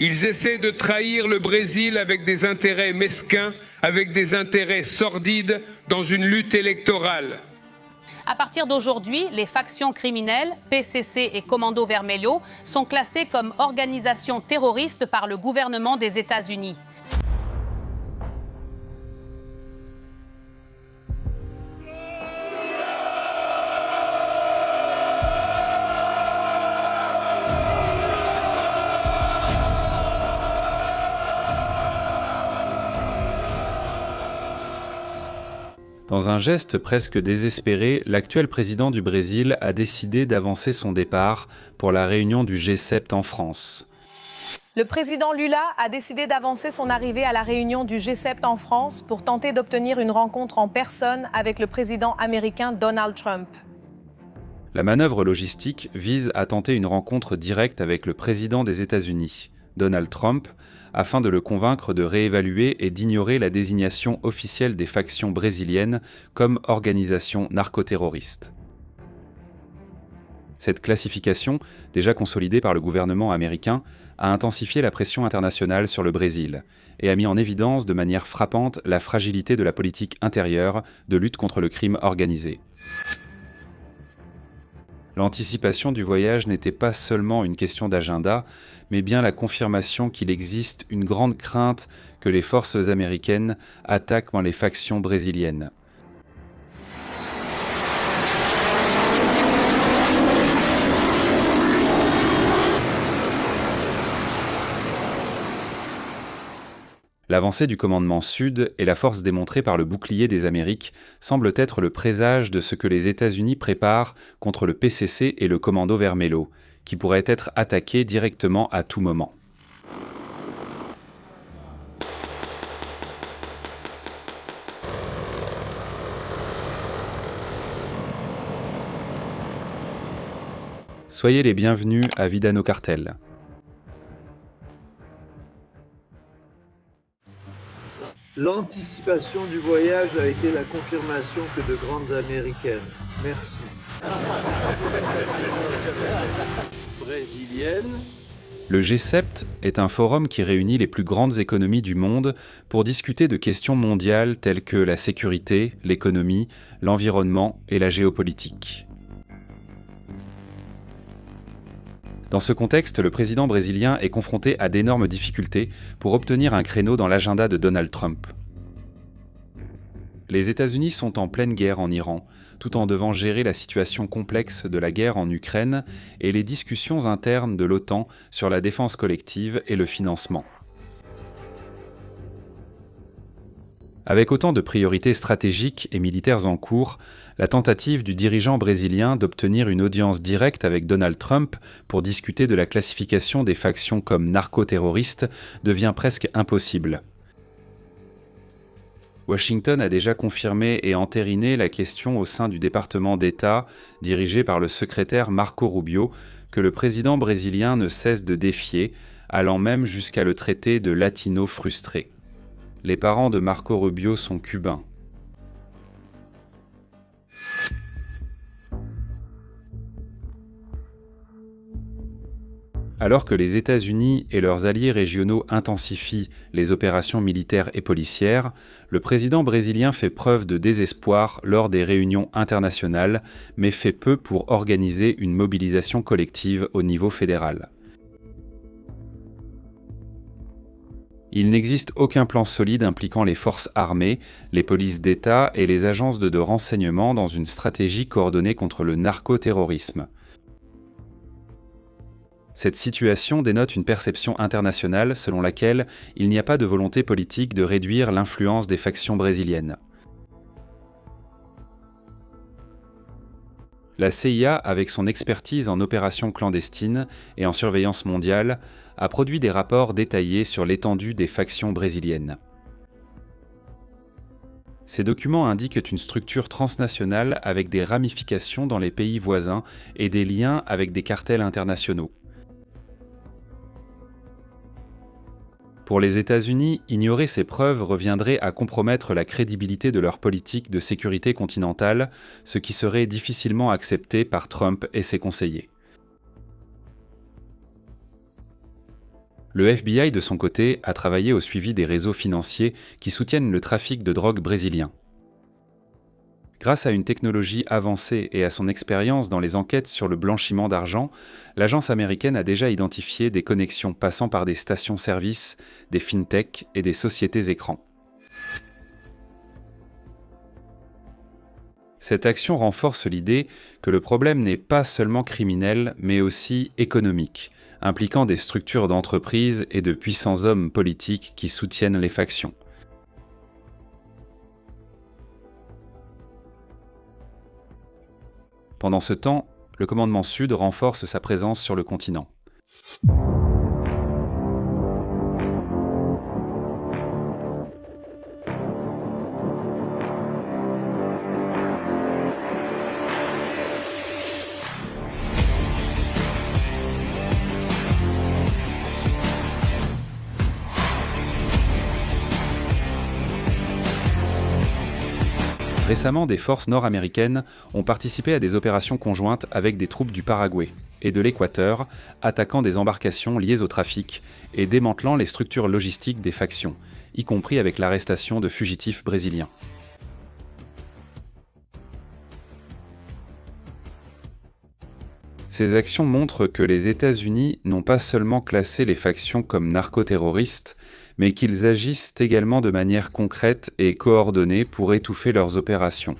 Ils essaient de trahir le Brésil avec des intérêts mesquins, avec des intérêts sordides dans une lutte électorale. À partir d'aujourd'hui, les factions criminelles, PCC et Comando Vermelho, sont classées comme organisations terroristes par le gouvernement des États-Unis. Dans un geste presque désespéré, l'actuel président du Brésil a décidé d'avancer son départ pour la réunion du G7 en France. Le président Lula a décidé d'avancer son arrivée à la réunion du G7 en France pour tenter d'obtenir une rencontre en personne avec le président américain Donald Trump. La manœuvre logistique vise à tenter une rencontre directe avec le président des États-Unis, Donald Trump, afin de le convaincre de réévaluer et d'ignorer la désignation officielle des factions brésiliennes comme organisation narcoterroriste. Cette classification, déjà consolidée par le gouvernement américain, a intensifié la pression internationale sur le Brésil et a mis en évidence de manière frappante la fragilité de la politique intérieure de lutte contre le crime organisé. L'anticipation du voyage n'était pas seulement une question d'agenda, mais bien la confirmation qu'il existe une grande crainte que les forces américaines attaquent les factions brésiliennes. L'avancée du commandement Sud et la force démontrée par le bouclier des Amériques semblent être le présage de ce que les États-Unis préparent contre le PCC et le Commando Vermelho, qui pourraient être attaqués directement à tout moment. Soyez les bienvenus à Vida no Cartel. L'anticipation du voyage a été la confirmation que de grandes américaines. Merci. Brésilienne. Le G7 est un forum qui réunit les plus grandes économies du monde pour discuter de questions mondiales telles que la sécurité, l'économie, l'environnement et la géopolitique. Dans ce contexte, le président brésilien est confronté à d'énormes difficultés pour obtenir un créneau dans l'agenda de Donald Trump. Les États-Unis sont en pleine guerre en Iran, tout en devant gérer la situation complexe de la guerre en Ukraine et les discussions internes de l'OTAN sur la défense collective et le financement. Avec autant de priorités stratégiques et militaires en cours, la tentative du dirigeant brésilien d'obtenir une audience directe avec Donald Trump pour discuter de la classification des factions comme narcoterroristes devient presque impossible. Washington a déjà confirmé et entériné la question au sein du département d'État, dirigé par le secrétaire Marco Rubio, que le président brésilien ne cesse de défier, allant même jusqu'à le traiter de latino frustré. Les parents de Marco Rubio sont cubains. Alors que les États-Unis et leurs alliés régionaux intensifient les opérations militaires et policières, le président brésilien fait preuve de désespoir lors des réunions internationales, mais fait peu pour organiser une mobilisation collective au niveau fédéral. Il n'existe aucun plan solide impliquant les forces armées, les polices d'État et les agences de renseignement dans une stratégie coordonnée contre le narcoterrorisme. Cette situation dénote une perception internationale selon laquelle il n'y a pas de volonté politique de réduire l'influence des factions brésiliennes. La CIA, avec son expertise en opérations clandestines et en surveillance mondiale, a produit des rapports détaillés sur l'étendue des factions brésiliennes. Ces documents indiquent une structure transnationale avec des ramifications dans les pays voisins et des liens avec des cartels internationaux. Pour les États-Unis, ignorer ces preuves reviendrait à compromettre la crédibilité de leur politique de sécurité continentale, ce qui serait difficilement accepté par Trump et ses conseillers. Le FBI, de son côté, a travaillé au suivi des réseaux financiers qui soutiennent le trafic de drogue brésilien. Grâce à une technologie avancée et à son expérience dans les enquêtes sur le blanchiment d'argent, l'agence américaine a déjà identifié des connexions passant par des stations-service, des fintechs et des sociétés écrans. Cette action renforce l'idée que le problème n'est pas seulement criminel, mais aussi économique, impliquant des structures d'entreprises et de puissants hommes politiques qui soutiennent les factions. Pendant ce temps, le commandement Sud renforce sa présence sur le continent. Récemment, des forces nord-américaines ont participé à des opérations conjointes avec des troupes du Paraguay et de l'Équateur, attaquant des embarcations liées au trafic et démantelant les structures logistiques des factions, y compris avec l'arrestation de fugitifs brésiliens. Ces actions montrent que les États-Unis n'ont pas seulement classé les factions comme narcoterroristes, mais qu'ils agissent également de manière concrète et coordonnée pour étouffer leurs opérations.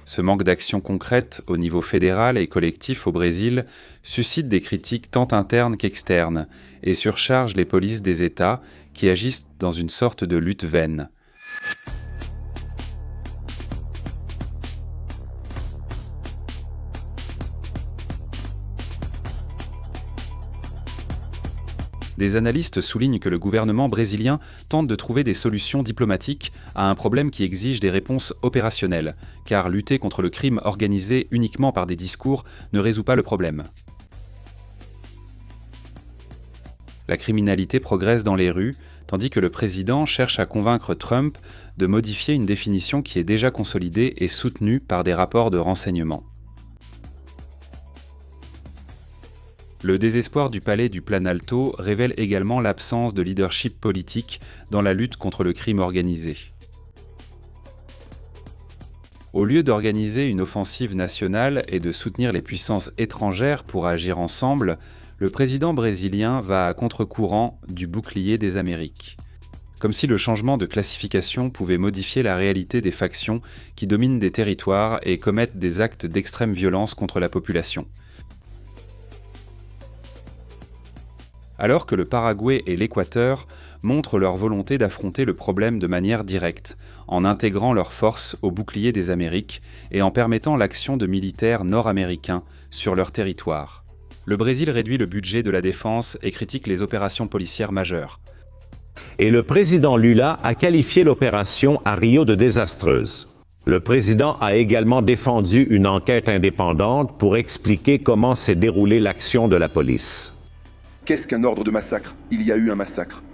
Ce manque d'action concrète au niveau fédéral et collectif au Brésil suscite des critiques tant internes qu'externes et surcharge les polices des États qui agissent dans une sorte de lutte vaine. Des analystes soulignent que le gouvernement brésilien tente de trouver des solutions diplomatiques à un problème qui exige des réponses opérationnelles, car lutter contre le crime organisé uniquement par des discours ne résout pas le problème. La criminalité progresse dans les rues, tandis que le président cherche à convaincre Trump de modifier une définition qui est déjà consolidée et soutenue par des rapports de renseignement. Le désespoir du palais du Planalto révèle également l'absence de leadership politique dans la lutte contre le crime organisé. Au lieu d'organiser une offensive nationale et de soutenir les puissances étrangères pour agir ensemble, le président brésilien va à contre-courant du bouclier des Amériques. Comme si le changement de classification pouvait modifier la réalité des factions qui dominent des territoires et commettent des actes d'extrême violence contre la population. Alors que le Paraguay et l'Équateur montrent leur volonté d'affronter le problème de manière directe, en intégrant leurs forces au bouclier des Amériques et en permettant l'action de militaires nord-américains sur leur territoire. Le Brésil réduit le budget de la défense et critique les opérations policières majeures. Et le président Lula a qualifié l'opération à Rio de désastreuse. Le président a également défendu une enquête indépendante pour expliquer comment s'est déroulée l'action de la police. Qu'est-ce qu'un ordre de massacre? Il y a eu un massacre.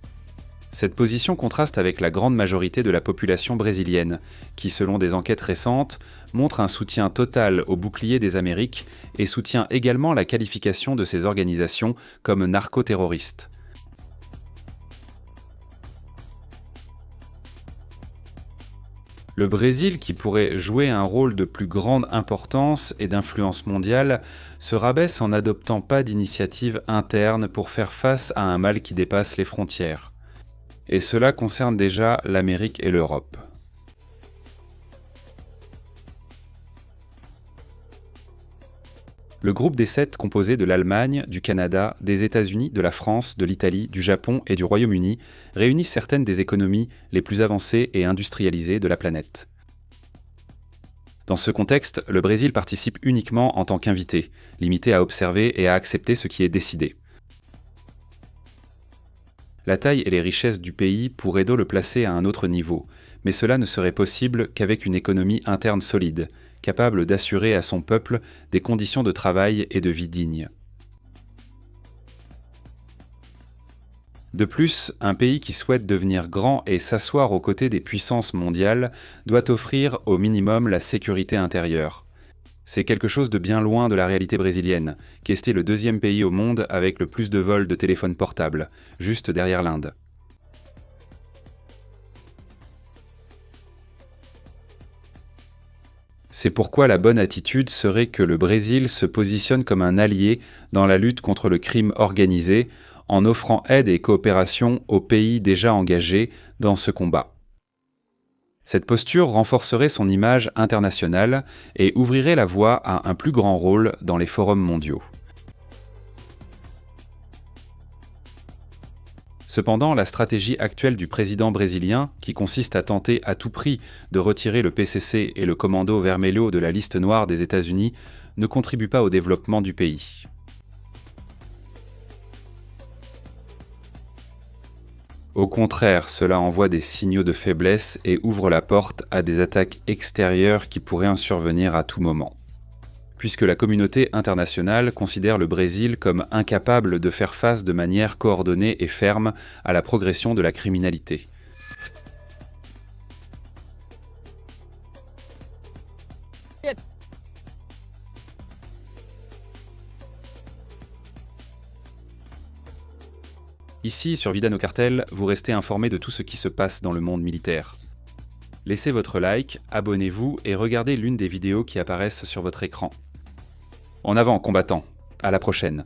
Cette position contraste avec la grande majorité de la population brésilienne, qui, selon des enquêtes récentes, montre un soutien total au bouclier des Amériques et soutient également la qualification de ces organisations comme narcoterroristes. Le Brésil, qui pourrait jouer un rôle de plus grande importance et d'influence mondiale, se rabaisse en n'adoptant pas d'initiative interne pour faire face à un mal qui dépasse les frontières. Et cela concerne déjà l'Amérique et l'Europe. Le groupe des 7, composé de l'Allemagne, du Canada, des États-Unis, de la France, de l'Italie, du Japon et du Royaume-Uni, réunit certaines des économies les plus avancées et industrialisées de la planète. Dans ce contexte, le Brésil participe uniquement en tant qu'invité, limité à observer et à accepter ce qui est décidé. La taille et les richesses du pays pourraient donc le placer à un autre niveau, mais cela ne serait possible qu'avec une économie interne solide, capable d'assurer à son peuple des conditions de travail et de vie dignes. De plus, un pays qui souhaite devenir grand et s'asseoir aux côtés des puissances mondiales doit offrir au minimum la sécurité intérieure. C'est quelque chose de bien loin de la réalité brésilienne, qui est le deuxième pays au monde avec le plus de vols de téléphones portables, juste derrière l'Inde. C'est pourquoi la bonne attitude serait que le Brésil se positionne comme un allié dans la lutte contre le crime organisé, en offrant aide et coopération aux pays déjà engagés dans ce combat. Cette posture renforcerait son image internationale et ouvrirait la voie à un plus grand rôle dans les forums mondiaux. Cependant, la stratégie actuelle du président brésilien, qui consiste à tenter à tout prix de retirer le PCC et le Comando Vermelho de la liste noire des États-Unis, ne contribue pas au développement du pays. Au contraire, cela envoie des signaux de faiblesse et ouvre la porte à des attaques extérieures qui pourraient en survenir à tout moment. Puisque la communauté internationale considère le Brésil comme incapable de faire face de manière coordonnée et ferme à la progression de la criminalité. Ici, sur Vida no Cartel, vous restez informé de tout ce qui se passe dans le monde militaire. Laissez votre like, abonnez-vous et regardez l'une des vidéos qui apparaissent sur votre écran. En avant, combattants! À la prochaine!